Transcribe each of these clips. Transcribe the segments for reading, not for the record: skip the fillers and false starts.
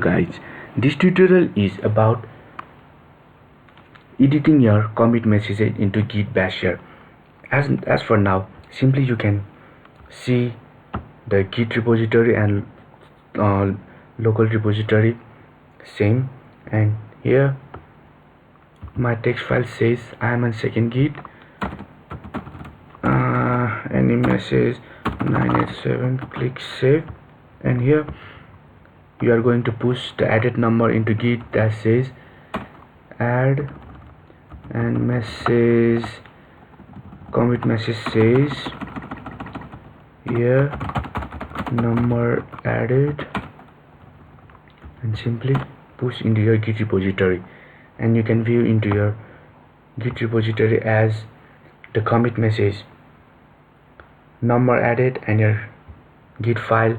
guys, this tutorial is about editing your commit messages into Git basher. As for now, simply you can see the Git repository and local repository same, and here my text file says I am on second Git. Any message 987, click save, and here you are going to push the added number into Git that says add, and message commit message says here number added, and simply push into your Git repository, and you can view into your Git repository as the commit message number added and your Git file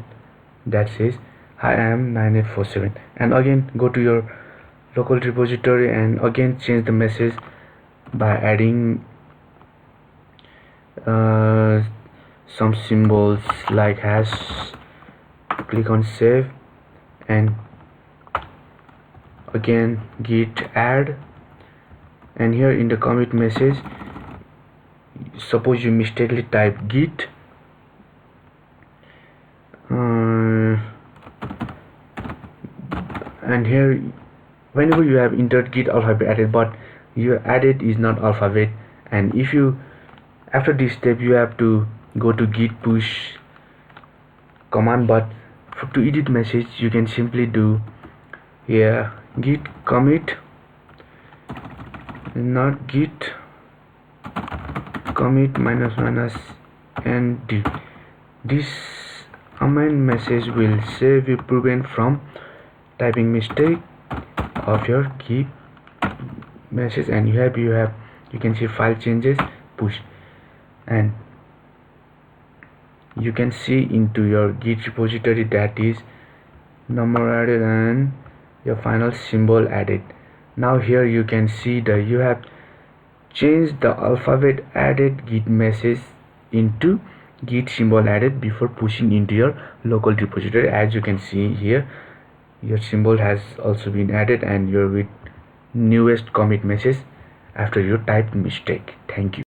that says I am 9847, and again go to your local repository and again change the message by adding some symbols like hash. Click on save, and again git add, and here in the commit message suppose you mistakenly type git and here whenever you have entered git alphabet added but your added is not alphabet, and if you after this step you have to go to git push command, but to edit message you can simply do here git commit, not git commit minus nd. This amend message will save you prevent from typing mistake of your Git message, and you can see file changes push, and you can see into your Git repository that is number added and your final symbol added. Now here you can see that you have changed the alphabet added Git message into Git symbol added before pushing into your local repository. As you can see here, your symbol has also been added and your with newest commit message after you typed mistake. Thank you.